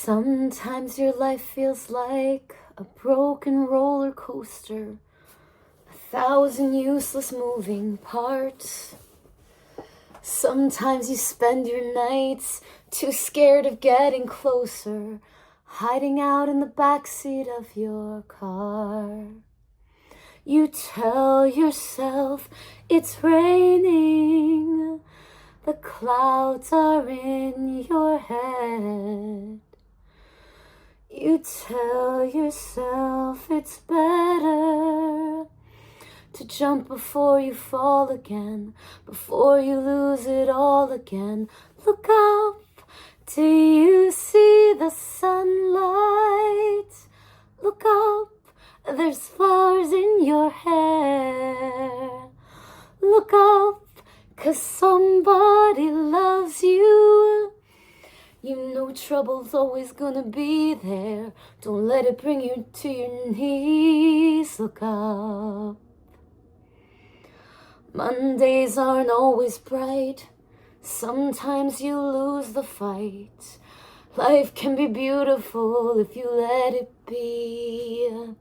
Sometimes your life feels like a broken roller coaster, 1,000 useless moving parts. Sometimes you spend your nights too scared of getting closer, hiding out in the backseat of your car. You tell yourself it's raining, the clouds are in your head. You tell yourself it's better to jump before you fall again, before you lose it all again. Look up, do you see the sunlight? Look up, there's flowers in your hair. Look up, 'cause somebody loves you. You know trouble's always gonna be there. Don't let it bring you to your knees. Look up. Mondays aren't always bright. Sometimes you lose the fight. Life can be beautiful if you let it be.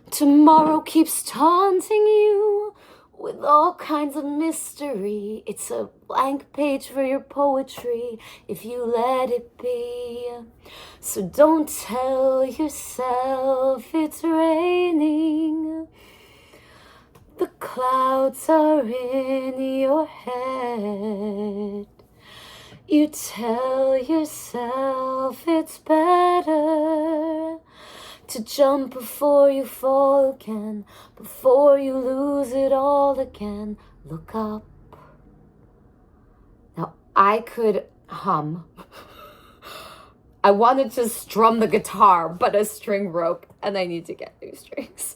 Tomorrow keeps taunting you with all kinds of mystery. It's a blank page for your poetry if you let it be. So don't tell yourself it's raining. The clouds are in your head. You tell yourself it's better to jump before you fall again, before you lose it all again. Look up. Now, I could hum. I wanted to strum the guitar, but a string broke, and I need to get new strings.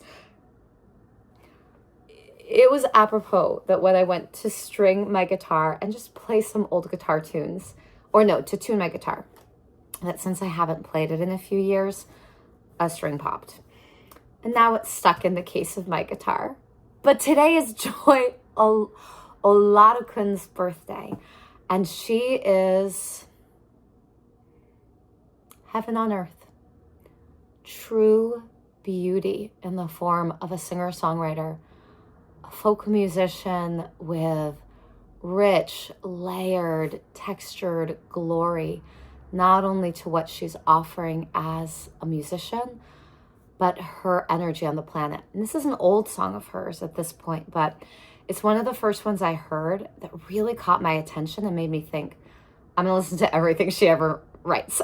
It was apropos that when I went to string my guitar and just play some old guitar tunes, to tune my guitar, that since I haven't played it in a few years, a string popped. And now it's stuck in the case of my guitar. But today is Joy Oladokun's birthday. And she is heaven on earth. True beauty in the form of a singer-songwriter, a folk musician with rich, layered, textured glory, not only to what she's offering as a musician, but her energy on the planet. And this is an old song of hers at this point, but it's one of the first ones I heard that really caught my attention and made me think, I'm gonna listen to everything she ever writes.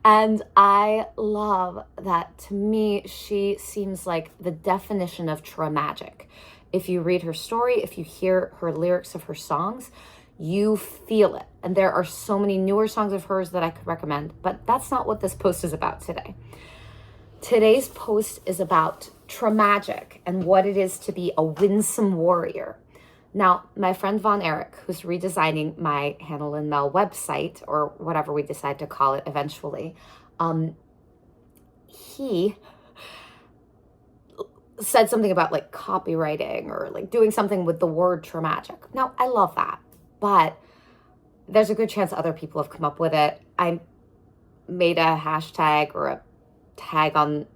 And I love that. To me, she seems like the definition of traumagic. If you read her story, if you hear her lyrics of her songs, you feel it. And there are so many newer songs of hers that I could recommend, but that's not what this post is about today. Today's post is about traumagic and what it is to be a winsome warrior. Now, my friend Von Erich, who's redesigning my Hannah and Mel website, or whatever we decide to call it eventually, he said something about like copywriting or like doing something with the word traumagic. Now, I love that, but there's a good chance other people have come up with it. I made a hashtag or a tag on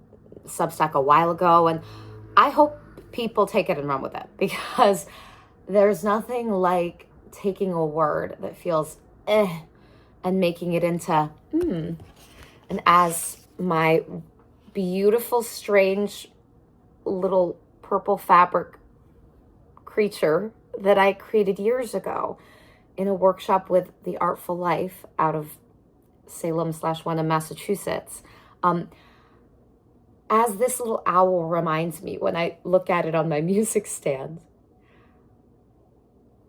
Substack a while ago, and I hope people take it and run with it, because there's nothing like taking a word that feels and making it into And as my beautiful, strange little purple fabric creature that I created years ago in a workshop with The Artful Life out of Salem/Wenham, Massachusetts, as this little owl reminds me when I look at it on my music stand,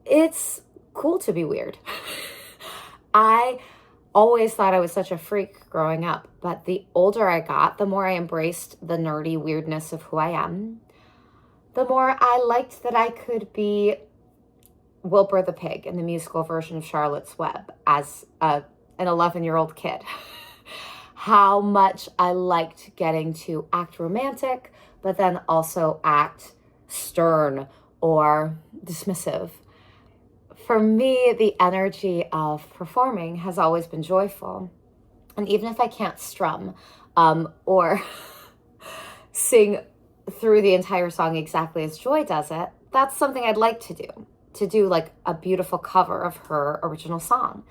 it's cool to be weird. I always thought I was such a freak growing up, but the older I got, the more I embraced the nerdy weirdness of who I am, the more I liked that I could be Wilbur the pig in the musical version of Charlotte's Web as an 11-year-old kid. How much I liked getting to act romantic, but then also act stern or dismissive. For me, the energy of performing has always been joyful. And even if I can't strum or sing through the entire song exactly as Joy does it, that's something I'd like to do like a beautiful cover of her original song.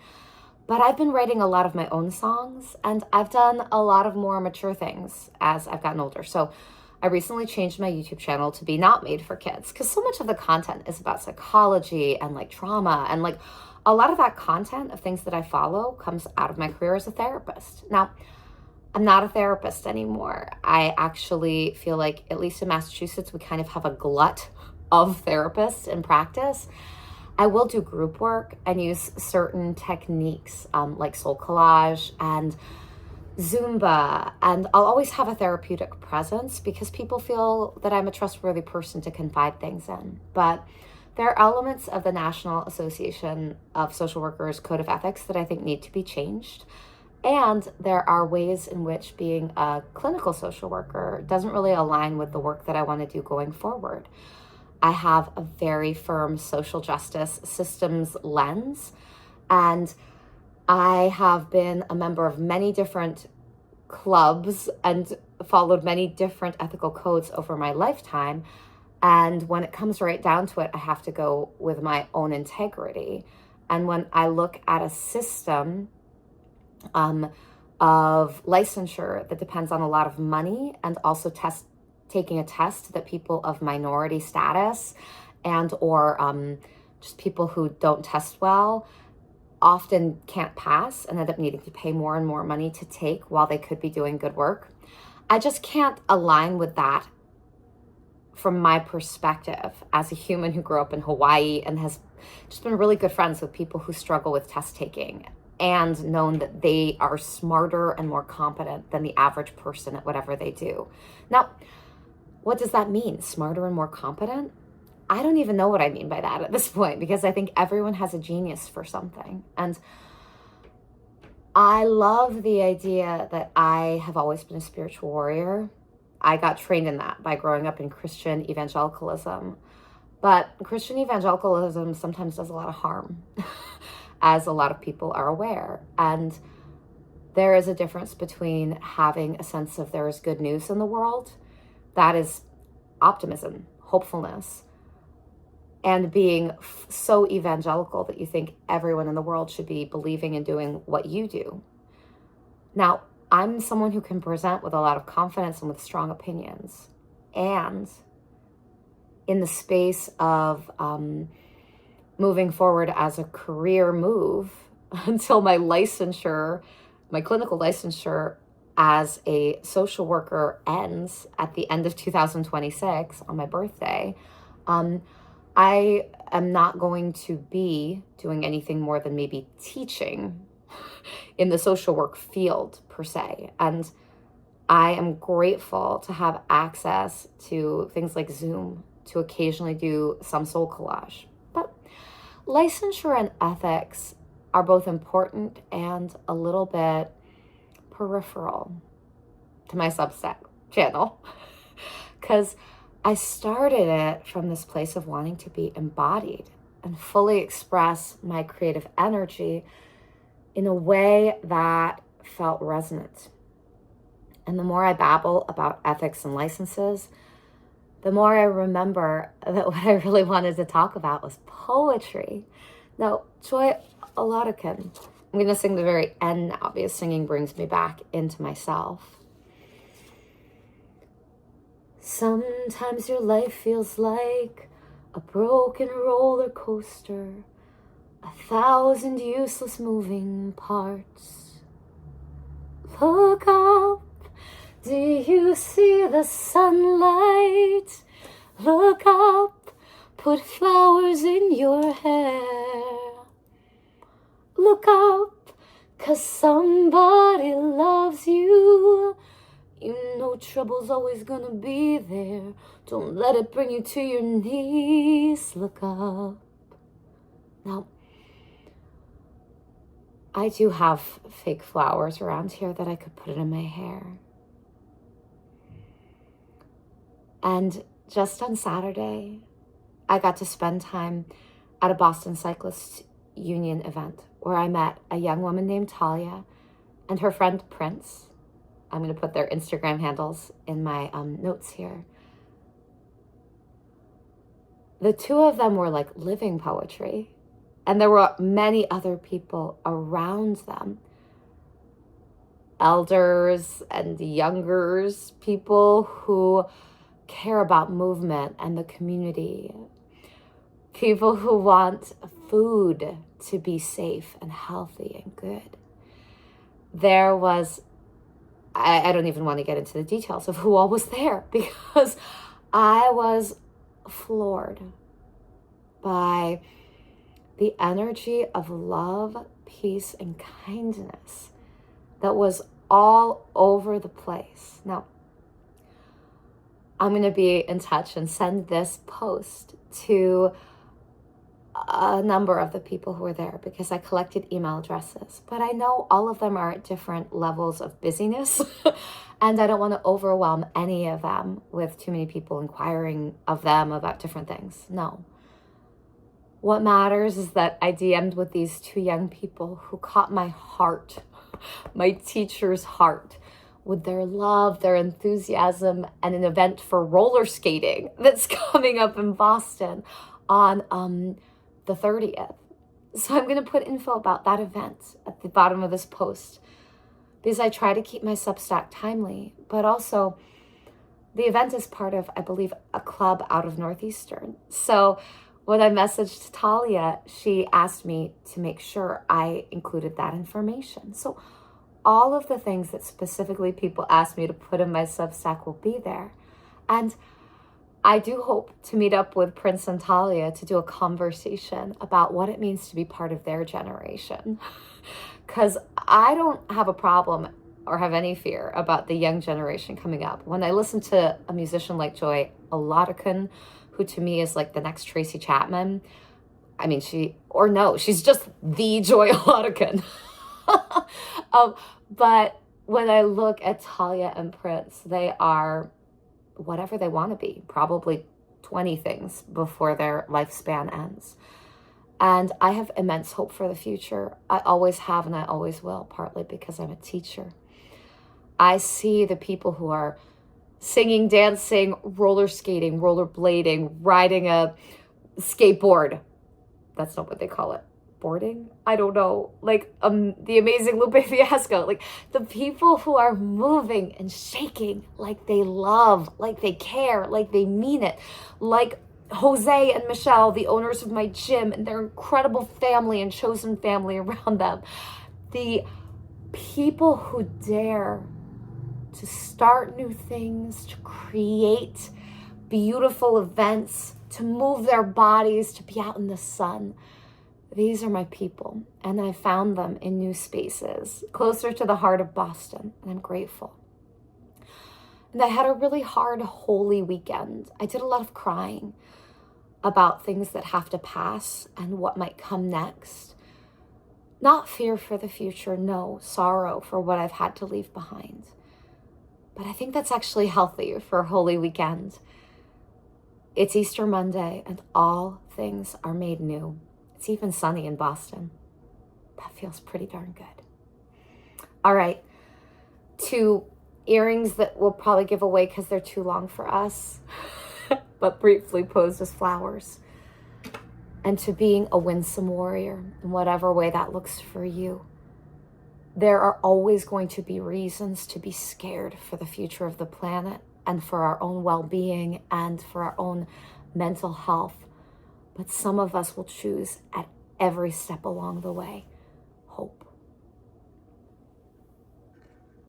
But I've been writing a lot of my own songs, and I've done a lot of more mature things as I've gotten older. So I recently changed my YouTube channel to be not made for kids, because so much of the content is about psychology and like trauma, and like a lot of that content of things that I follow comes out of my career as a therapist. Now, I'm not a therapist anymore. I actually feel like, at least in Massachusetts, we kind of have a glut of therapists in practice. I will do group work and use certain techniques like soul collage and Zumba, and I'll always have a therapeutic presence because people feel that I'm a trustworthy person to confide things in. But there are elements of the National Association of Social Workers Code of Ethics that I think need to be changed. And there are ways in which being a clinical social worker doesn't really align with the work that I want to do going forward. I have a very firm social justice systems lens, and I have been a member of many different clubs and followed many different ethical codes over my lifetime. And when it comes right down to it, I have to go with my own integrity. And when I look at a system of licensure that depends on a lot of money, and also taking a test that people of minority status and or just people who don't test well often can't pass and end up needing to pay more and more money to take while they could be doing good work, I just can't align with that from my perspective as a human who grew up in Hawaii and has just been really good friends with people who struggle with test taking and known that they are smarter and more competent than the average person at whatever they do. Now, what does that mean? Smarter and more competent? I don't even know what I mean by that at this point, because I think everyone has a genius for something. And I love the idea that I have always been a spiritual warrior. I got trained in that by growing up in Christian evangelicalism. But Christian evangelicalism sometimes does a lot of harm, as a lot of people are aware. And there is a difference between having a sense of there is good news in the world, that is optimism, hopefulness, and being so evangelical that you think everyone in the world should be believing and doing what you do. Now, I'm someone who can present with a lot of confidence and with strong opinions. And in the space of moving forward as a career move until my licensure, my clinical licensure as a social worker ends at the end of 2026 on my birthday, I am not going to be doing anything more than maybe teaching in the social work field per se. And I am grateful to have access to things like Zoom to occasionally do some soul collage. But licensure and ethics are both important and a little bit peripheral to my Substack channel, because I started it from this place of wanting to be embodied and fully express my creative energy in a way that felt resonant. And the more I babble about ethics and licenses, the more I remember that what I really wanted to talk about was poetry. Now, Joy Oladokun, I'm going to sing the very end now because singing brings me back into myself. Sometimes your life feels like a broken roller coaster, 1,000 useless moving parts. Look up, do you see the sunlight? Look up, put flowers in your hair. Look up, 'cause somebody loves you. You know trouble's always gonna be there. Don't let it bring you to your knees. Look up. Now, I do have fake flowers around here that I could put in my hair. And just on Saturday, I got to spend time at a Boston Cyclist Union event where I met a young woman named Talia and her friend Prince. I'm going to put their Instagram handles in my notes here. The two of them were like living poetry, and there were many other people around them. Elders and youngers, people who care about movement and the community. People who want food to be safe and healthy and good. There was, I don't even want to get into the details of who all was there, because I was floored by the energy of love, peace, and kindness that was all over the place. Now, I'm going to be in touch and send this post to a number of the people who were there, because I collected email addresses, but I know all of them are at different levels of busyness and I don't want to overwhelm any of them with too many people inquiring of them about different things. No. What matters is that I DM'd with these two young people who caught my heart, my teacher's heart, with their love, their enthusiasm, and an event for roller skating that's coming up in Boston on the 30th. So I'm going to put info about that event at the bottom of this post, because I try to keep my Substack timely, but also the event is part of, I believe, a club out of Northeastern. So when I messaged Talia, she asked me to make sure I included that information. So all of the things that specifically people asked me to put in my Substack will be there. And I do hope to meet up with Prince and Talia to do a conversation about what it means to be part of their generation. Because I don't have a problem or have any fear about the young generation coming up. When I listen to a musician like Joy Oladokun, who to me is like the next Tracy Chapman, I mean, she's just the Joy Oladokun. But when I look at Talia and Prince, they are whatever they want to be, probably 20 things before their lifespan ends. And I have immense hope for the future. I always have and I always will, partly because I'm a teacher. I see the people who are singing, dancing, roller skating, rollerblading, riding a skateboard. That's not what they call it. Boarding? I don't know. Like the amazing Lupe Fiasco. Like the people who are moving and shaking like they love, like they care, like they mean it. Like Jose and Michelle, the owners of my gym, and their incredible family and chosen family around them. The people who dare to start new things, to create beautiful events, to move their bodies, to be out in the sun. These are my people, and I found them in new spaces, closer to the heart of Boston, and I'm grateful. And I had a really hard Holy Weekend. I did a lot of crying about things that have to pass and what might come next. Not fear for the future, no, sorrow for what I've had to leave behind. But I think that's actually healthy for Holy Weekend. It's Easter Monday, and all things are made new. It's even sunny in Boston. That feels pretty darn good. All right, 2 earrings that we'll probably give away because they're too long for us, but briefly posed as flowers. And to being a winsome warrior, in whatever way that looks for you. There are always going to be reasons to be scared for the future of the planet and for our own well-being and for our own mental health. But some of us will choose at every step along the way hope.